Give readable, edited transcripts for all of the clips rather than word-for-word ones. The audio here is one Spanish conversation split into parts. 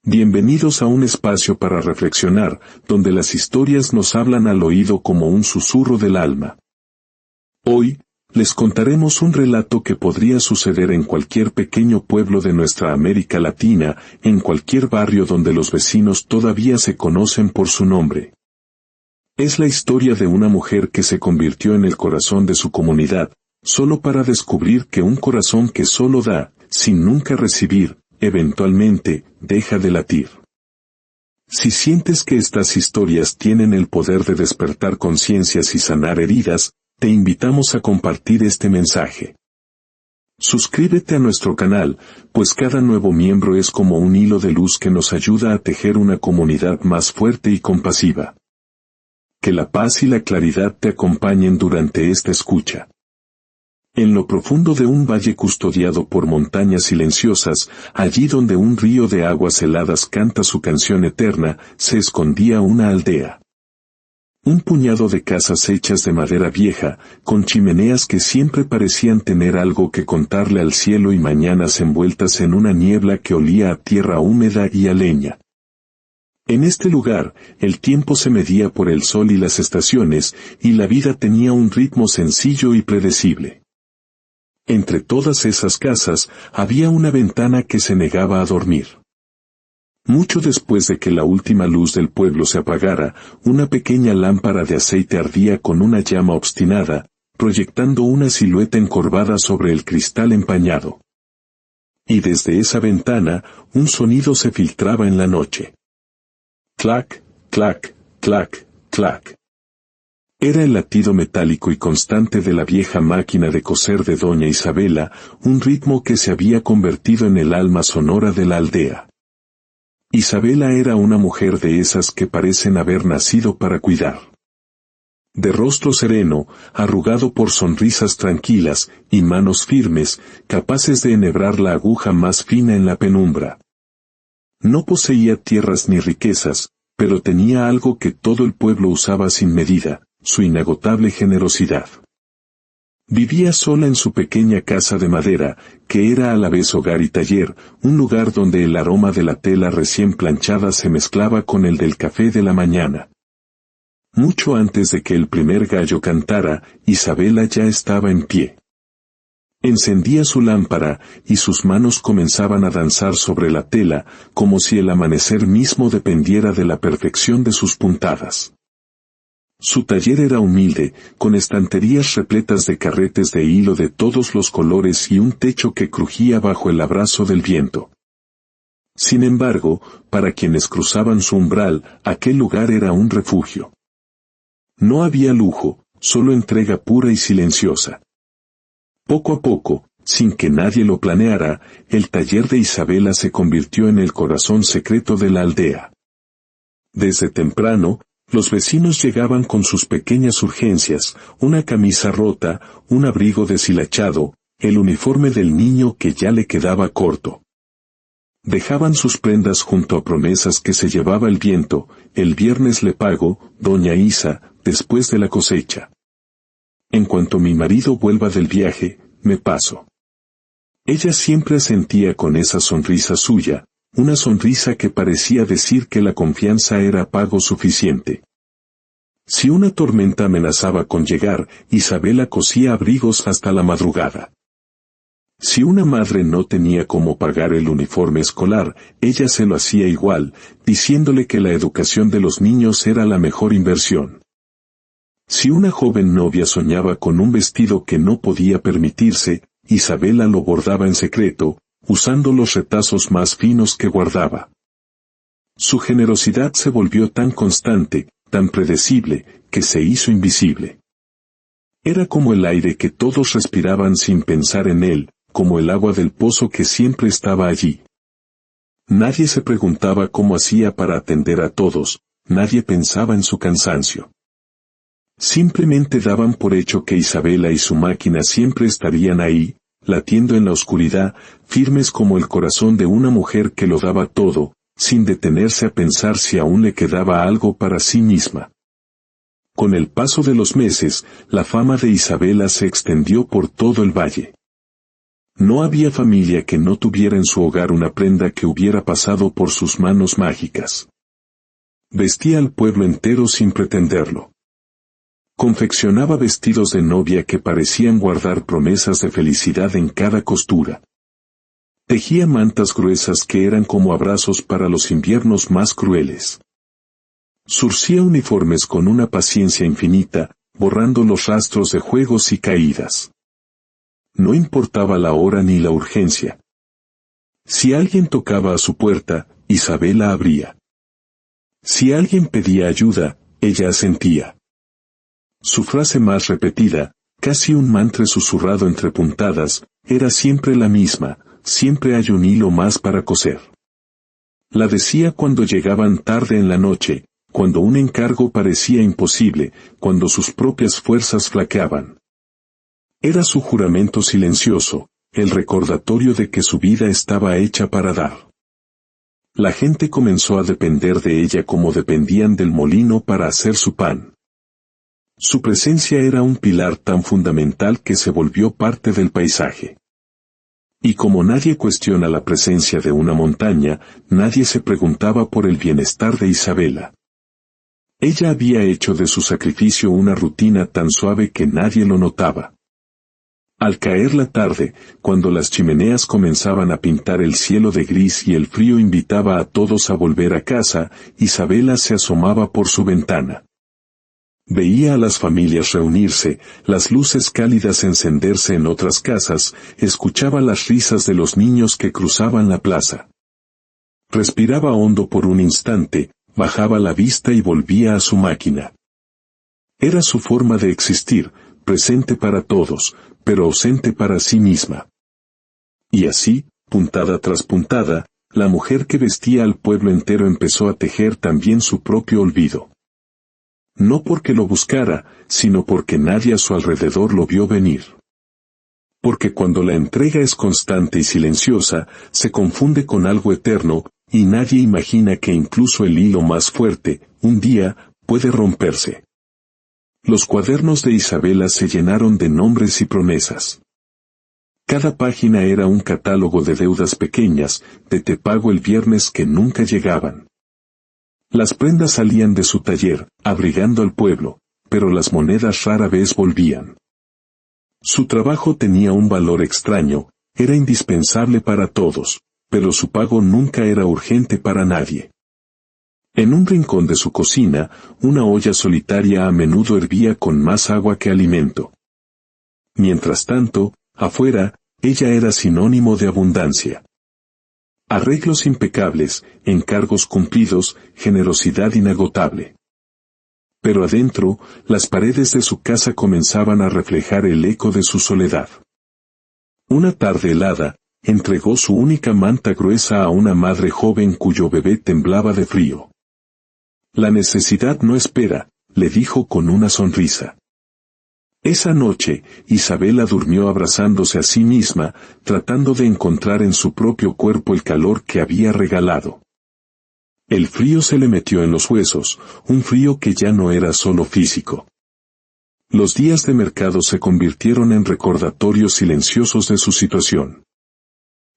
Bienvenidos a un espacio para reflexionar, donde las historias nos hablan al oído como un susurro del alma. Hoy, les contaremos un relato que podría suceder en cualquier pequeño pueblo de nuestra América Latina, en cualquier barrio donde los vecinos todavía se conocen por su nombre. Es la historia de una mujer que se convirtió en el corazón de su comunidad, solo para descubrir que un corazón que solo da, sin nunca recibir, eventualmente, deja de latir. Si sientes que estas historias tienen el poder de despertar conciencias y sanar heridas, te invitamos a compartir este mensaje. Suscríbete a nuestro canal, pues cada nuevo miembro es como un hilo de luz que nos ayuda a tejer una comunidad más fuerte y compasiva. Que la paz y la claridad te acompañen durante esta escucha. En lo profundo de un valle custodiado por montañas silenciosas, allí donde un río de aguas heladas canta su canción eterna, se escondía una aldea. Un puñado de casas hechas de madera vieja, con chimeneas que siempre parecían tener algo que contarle al cielo y mañanas envueltas en una niebla que olía a tierra húmeda y a leña. En este lugar, el tiempo se medía por el sol y las estaciones, y la vida tenía un ritmo sencillo y predecible. Entre todas esas casas, había una ventana que se negaba a dormir. Mucho después de que la última luz del pueblo se apagara, una pequeña lámpara de aceite ardía con una llama obstinada, proyectando una silueta encorvada sobre el cristal empañado. Y desde esa ventana, un sonido se filtraba en la noche. Clac, clac, clac, clac. Era el latido metálico y constante de la vieja máquina de coser de doña Isabela, un ritmo que se había convertido en el alma sonora de la aldea. Isabela era una mujer de esas que parecen haber nacido para cuidar. De rostro sereno, arrugado por sonrisas tranquilas, y manos firmes, capaces de enhebrar la aguja más fina en la penumbra. No poseía tierras ni riquezas, pero tenía algo que todo el pueblo usaba sin medida, su inagotable generosidad. Vivía sola en su pequeña casa de madera, que era a la vez hogar y taller, un lugar donde el aroma de la tela recién planchada se mezclaba con el del café de la mañana. Mucho antes de que el primer gallo cantara, Isabela ya estaba en pie. Encendía su lámpara, y sus manos comenzaban a danzar sobre la tela, como si el amanecer mismo dependiera de la perfección de sus puntadas. Su taller era humilde, con estanterías repletas de carretes de hilo de todos los colores y un techo que crujía bajo el abrazo del viento. Sin embargo, para quienes cruzaban su umbral, aquel lugar era un refugio. No había lujo, solo entrega pura y silenciosa. Poco a poco, sin que nadie lo planeara, el taller de Isabela se convirtió en el corazón secreto de la aldea. Desde temprano, los vecinos llegaban con sus pequeñas urgencias, una camisa rota, un abrigo deshilachado, el uniforme del niño que ya le quedaba corto. Dejaban sus prendas junto a promesas que se llevaba el viento: el viernes le pago, doña Isa, después de la cosecha. En cuanto mi marido vuelva del viaje, me paso. Ella siempre asentía con esa sonrisa suya, una sonrisa que parecía decir que la confianza era pago suficiente. Si una tormenta amenazaba con llegar, Isabela cosía abrigos hasta la madrugada. Si una madre no tenía cómo pagar el uniforme escolar, ella se lo hacía igual, diciéndole que la educación de los niños era la mejor inversión. Si una joven novia soñaba con un vestido que no podía permitirse, Isabela lo bordaba en secreto, usando los retazos más finos que guardaba. Su generosidad se volvió tan constante, tan predecible, que se hizo invisible. Era como el aire que todos respiraban sin pensar en él, como el agua del pozo que siempre estaba allí. Nadie se preguntaba cómo hacía para atender a todos, nadie pensaba en su cansancio. Simplemente daban por hecho que Isabela y su máquina siempre estarían ahí, latiendo en la oscuridad, firmes como el corazón de una mujer que lo daba todo, sin detenerse a pensar si aún le quedaba algo para sí misma. Con el paso de los meses, la fama de Isabela se extendió por todo el valle. No había familia que no tuviera en su hogar una prenda que hubiera pasado por sus manos mágicas. Vestía al pueblo entero sin pretenderlo. Confeccionaba vestidos de novia que parecían guardar promesas de felicidad en cada costura. Tejía mantas gruesas que eran como abrazos para los inviernos más crueles. Surcía uniformes con una paciencia infinita, borrando los rastros de juegos y caídas. No importaba la hora ni la urgencia. Si alguien tocaba a su puerta, Isabela abría. Si alguien pedía ayuda, ella asentía. Su frase más repetida, casi un mantra susurrado entre puntadas, era siempre la misma: siempre hay un hilo más para coser. La decía cuando llegaban tarde en la noche, cuando un encargo parecía imposible, cuando sus propias fuerzas flaqueaban. Era su juramento silencioso, el recordatorio de que su vida estaba hecha para dar. La gente comenzó a depender de ella como dependían del molino para hacer su pan. Su presencia era un pilar tan fundamental que se volvió parte del paisaje. Y como nadie cuestiona la presencia de una montaña, nadie se preguntaba por el bienestar de Isabela. Ella había hecho de su sacrificio una rutina tan suave que nadie lo notaba. Al caer la tarde, cuando las chimeneas comenzaban a pintar el cielo de gris y el frío invitaba a todos a volver a casa, Isabela se asomaba por su ventana. Veía a las familias reunirse, las luces cálidas encenderse en otras casas, escuchaba las risas de los niños que cruzaban la plaza. Respiraba hondo por un instante, bajaba la vista y volvía a su máquina. Era su forma de existir, presente para todos, pero ausente para sí misma. Y así, puntada tras puntada, la mujer que vestía al pueblo entero empezó a tejer también su propio olvido. No porque lo buscara, sino porque nadie a su alrededor lo vio venir. Porque cuando la entrega es constante y silenciosa, se confunde con algo eterno, y nadie imagina que incluso el hilo más fuerte, un día, puede romperse. Los cuadernos de Isabela se llenaron de nombres y promesas. Cada página era un catálogo de deudas pequeñas, de te pago el viernes que nunca llegaban. Las prendas salían de su taller, abrigando al pueblo, pero las monedas rara vez volvían. Su trabajo tenía un valor extraño, era indispensable para todos, pero su pago nunca era urgente para nadie. En un rincón de su cocina, una olla solitaria a menudo hervía con más agua que alimento. Mientras tanto, afuera, ella era sinónimo de abundancia. Arreglos impecables, encargos cumplidos, generosidad inagotable. Pero adentro, las paredes de su casa comenzaban a reflejar el eco de su soledad. Una tarde helada, entregó su única manta gruesa a una madre joven cuyo bebé temblaba de frío. La necesidad no espera, le dijo con una sonrisa. Esa noche, Isabela durmió abrazándose a sí misma, tratando de encontrar en su propio cuerpo el calor que había regalado. El frío se le metió en los huesos, un frío que ya no era solo físico. Los días de mercado se convirtieron en recordatorios silenciosos de su situación.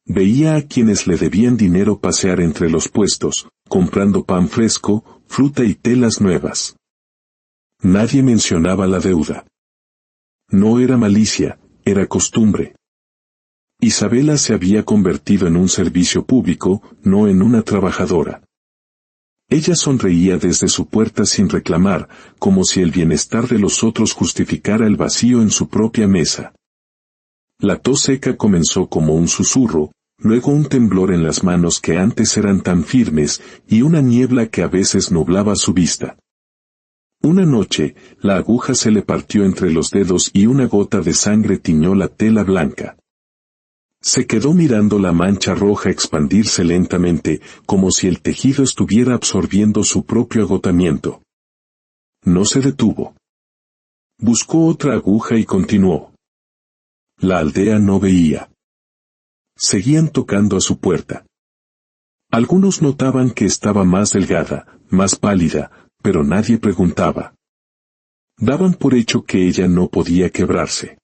Veía a quienes le debían dinero pasear entre los puestos, comprando pan fresco, fruta y telas nuevas. Nadie mencionaba la deuda. No era malicia, era costumbre. Isabela se había convertido en un servicio público, no en una trabajadora. Ella sonreía desde su puerta sin reclamar, como si el bienestar de los otros justificara el vacío en su propia mesa. La tos seca comenzó como un susurro, luego un temblor en las manos que antes eran tan firmes, y una niebla que a veces nublaba su vista. Una noche, la aguja se le partió entre los dedos y una gota de sangre tiñó la tela blanca. Se quedó mirando la mancha roja expandirse lentamente, como si el tejido estuviera absorbiendo su propio agotamiento. No se detuvo. Buscó otra aguja y continuó. La aldea no veía. Seguían tocando a su puerta. Algunos notaban que estaba más delgada, más pálida, pero nadie preguntaba. Daban por hecho que ella no podía quebrarse.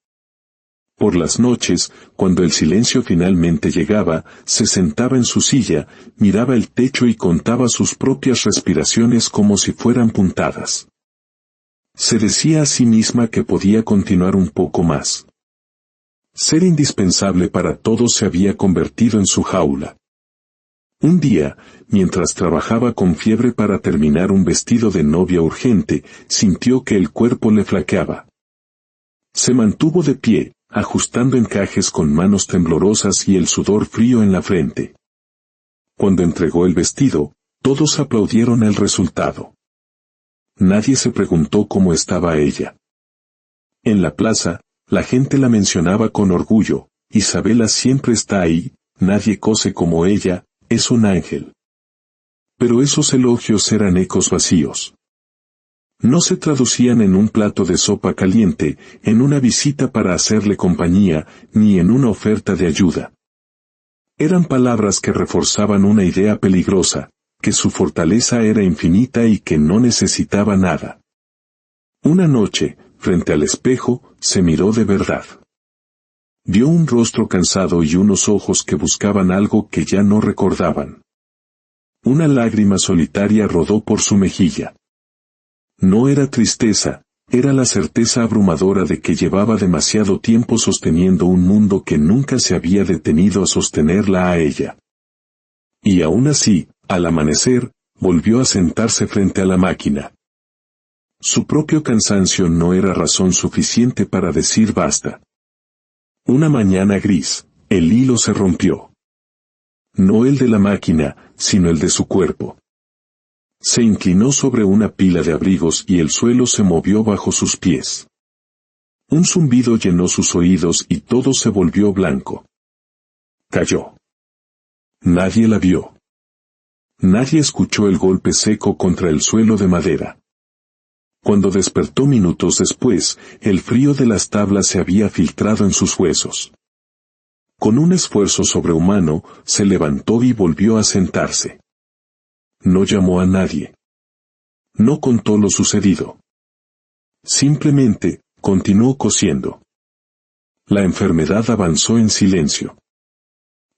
Por las noches, cuando el silencio finalmente llegaba, se sentaba en su silla, miraba el techo y contaba sus propias respiraciones como si fueran puntadas. Se decía a sí misma que podía continuar un poco más. Ser indispensable para todos se había convertido en su jaula. Un día, mientras trabajaba con fiebre para terminar un vestido de novia urgente, sintió que el cuerpo le flaqueaba. Se mantuvo de pie, ajustando encajes con manos temblorosas y el sudor frío en la frente. Cuando entregó el vestido, todos aplaudieron el resultado. Nadie se preguntó cómo estaba ella. En la plaza, la gente la mencionaba con orgullo: Isabela siempre está ahí, nadie cose como ella, es un ángel. Pero esos elogios eran ecos vacíos. No se traducían en un plato de sopa caliente, en una visita para hacerle compañía, ni en una oferta de ayuda. Eran palabras que reforzaban una idea peligrosa, que su fortaleza era infinita y que no necesitaba nada. Una noche, frente al espejo, se miró de verdad. Vio un rostro cansado y unos ojos que buscaban algo que ya no recordaban. Una lágrima solitaria rodó por su mejilla. No era tristeza, era la certeza abrumadora de que llevaba demasiado tiempo sosteniendo un mundo que nunca se había detenido a sostenerla a ella. Y aún así, al amanecer, volvió a sentarse frente a la máquina. Su propio cansancio no era razón suficiente para decir basta. Una mañana gris, el hilo se rompió. No el de la máquina, sino el de su cuerpo. Se inclinó sobre una pila de abrigos y el suelo se movió bajo sus pies. Un zumbido llenó sus oídos y todo se volvió blanco. Cayó. Nadie la vio. Nadie escuchó el golpe seco contra el suelo de madera. Cuando despertó minutos después, el frío de las tablas se había filtrado en sus huesos. Con un esfuerzo sobrehumano, se levantó y volvió a sentarse. No llamó a nadie. No contó lo sucedido. Simplemente, continuó cosiendo. La enfermedad avanzó en silencio.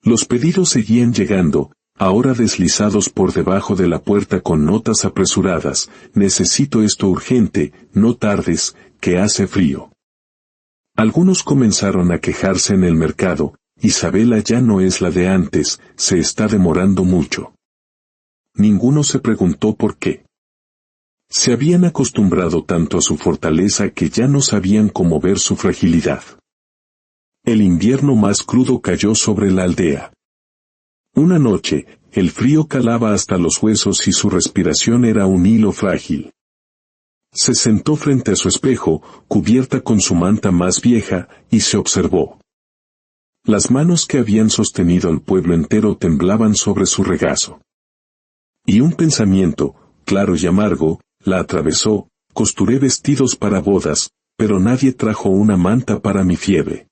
Los pedidos seguían llegando, ahora deslizados por debajo de la puerta con notas apresuradas: necesito esto urgente, no tardes, que hace frío. Algunos comenzaron a quejarse en el mercado: Isabela ya no es la de antes, se está demorando mucho. Ninguno se preguntó por qué. Se habían acostumbrado tanto a su fortaleza que ya no sabían cómo ver su fragilidad. El invierno más crudo cayó sobre la aldea. Una noche, el frío calaba hasta los huesos y su respiración era un hilo frágil. Se sentó frente a su espejo, cubierta con su manta más vieja, y se observó. Las manos que habían sostenido al pueblo entero temblaban sobre su regazo. Y un pensamiento, claro y amargo, la atravesó: costuré vestidos para bodas, pero nadie trajo una manta para mi fiebre.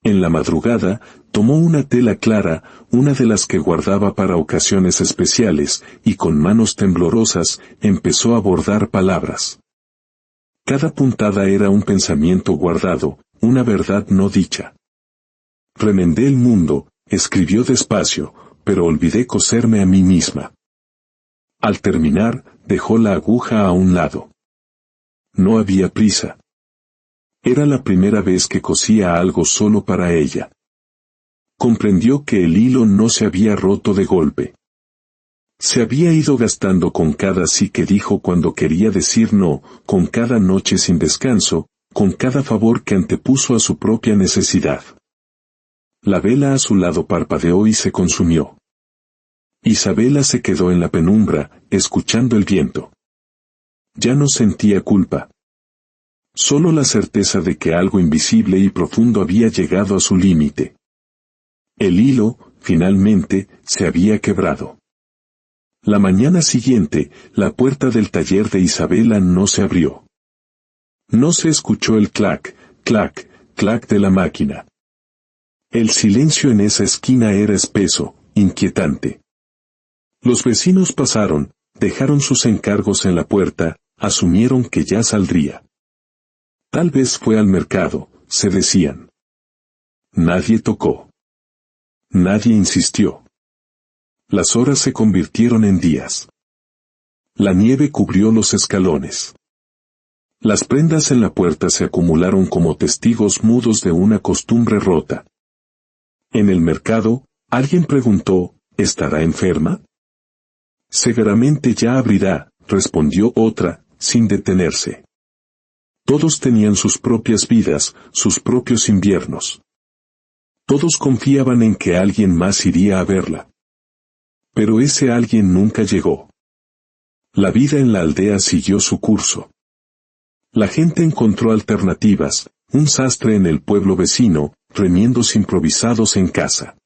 En la madrugada, tomó una tela clara, una de las que guardaba para ocasiones especiales, y con manos temblorosas, empezó a bordar palabras. Cada puntada era un pensamiento guardado, una verdad no dicha. Remendé el mundo, escribió despacio, pero olvidé coserme a mí misma. Al terminar, dejó la aguja a un lado. No había prisa. Era la primera vez que cosía algo solo para ella. Comprendió que el hilo no se había roto de golpe. Se había ido gastando con cada sí que dijo cuando quería decir no, con cada noche sin descanso, con cada favor que antepuso a su propia necesidad. La vela a su lado parpadeó y se consumió. Isabela se quedó en la penumbra, escuchando el viento. Ya no sentía culpa. Solo la certeza de que algo invisible y profundo había llegado a su límite. El hilo, finalmente, se había quebrado. La mañana siguiente, la puerta del taller de Isabela no se abrió. No se escuchó el clac, clac, clac de la máquina. El silencio en esa esquina era espeso, inquietante. Los vecinos pasaron, dejaron sus encargos en la puerta, asumieron que ya saldría. Tal vez fue al mercado, se decían. Nadie tocó. Nadie insistió. Las horas se convirtieron en días. La nieve cubrió los escalones. Las prendas en la puerta se acumularon como testigos mudos de una costumbre rota. En el mercado, alguien preguntó, ¿estará enferma? Seguramente ya abrirá, respondió otra, sin detenerse. Todos tenían sus propias vidas, sus propios inviernos. Todos confiaban en que alguien más iría a verla. Pero ese alguien nunca llegó. La vida en la aldea siguió su curso. La gente encontró alternativas, un sastre en el pueblo vecino, remiendos improvisados en casa.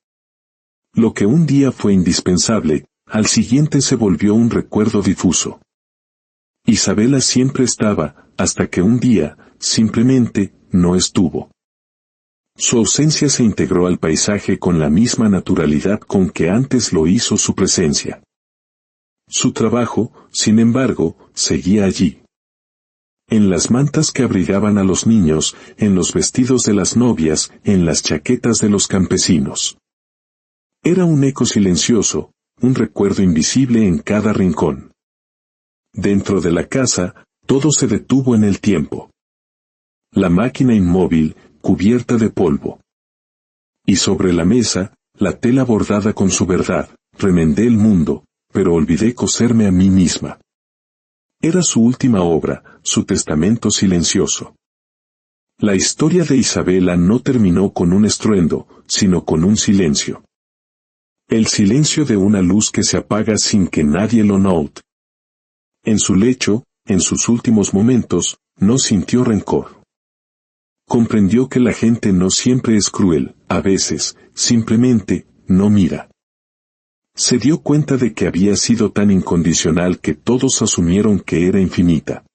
Lo que un día fue indispensable, al siguiente se volvió un recuerdo difuso. Isabela siempre estaba, hasta que un día, simplemente, no estuvo. Su ausencia se integró al paisaje con la misma naturalidad con que antes lo hizo su presencia. Su trabajo, sin embargo, seguía allí. En las mantas que abrigaban a los niños, en los vestidos de las novias, en las chaquetas de los campesinos. Era un eco silencioso, un recuerdo invisible en cada rincón. Dentro de la casa, todo se detuvo en el tiempo. La máquina inmóvil, cubierta de polvo. Y sobre la mesa, la tela bordada con su verdad, remendé el mundo, pero olvidé coserme a mí misma. Era su última obra, su testamento silencioso. La historia de Isabela no terminó con un estruendo, sino con un silencio. El silencio de una luz que se apaga sin que nadie lo note. En su lecho, en sus últimos momentos, no sintió rencor. Comprendió que la gente no siempre es cruel, a veces, simplemente, no mira. Se dio cuenta de que había sido tan incondicional que todos asumieron que era infinita.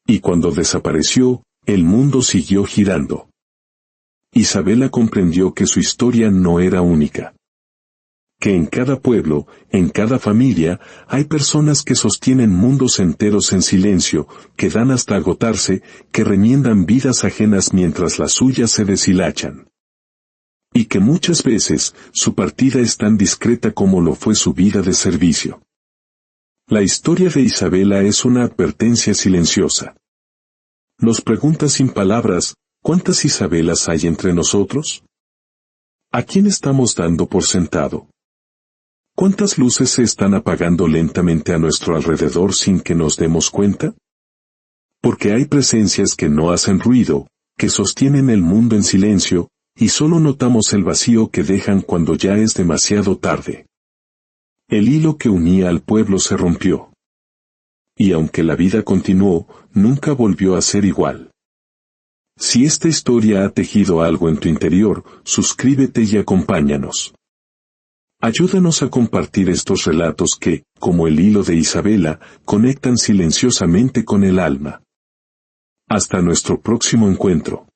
Y cuando desapareció, el mundo siguió girando. Isabela comprendió que su historia no era única. Que en cada pueblo, en cada familia, hay personas que sostienen mundos enteros en silencio, que dan hasta agotarse, que remiendan vidas ajenas mientras las suyas se deshilachan. Y que muchas veces, su partida es tan discreta como lo fue su vida de servicio. La historia de Isabela es una advertencia silenciosa. Nos pregunta sin palabras, ¿cuántas Isabelas hay entre nosotros? ¿A quién estamos dando por sentado? ¿Cuántas luces se están apagando lentamente a nuestro alrededor sin que nos demos cuenta? Porque hay presencias que no hacen ruido, que sostienen el mundo en silencio, y solo notamos el vacío que dejan cuando ya es demasiado tarde. El hilo que unía al pueblo se rompió. Y aunque la vida continuó, nunca volvió a ser igual. Si esta historia ha tejido algo en tu interior, suscríbete y acompáñanos. Ayúdanos a compartir estos relatos que, como el hilo de Isabela, conectan silenciosamente con el alma. Hasta nuestro próximo encuentro.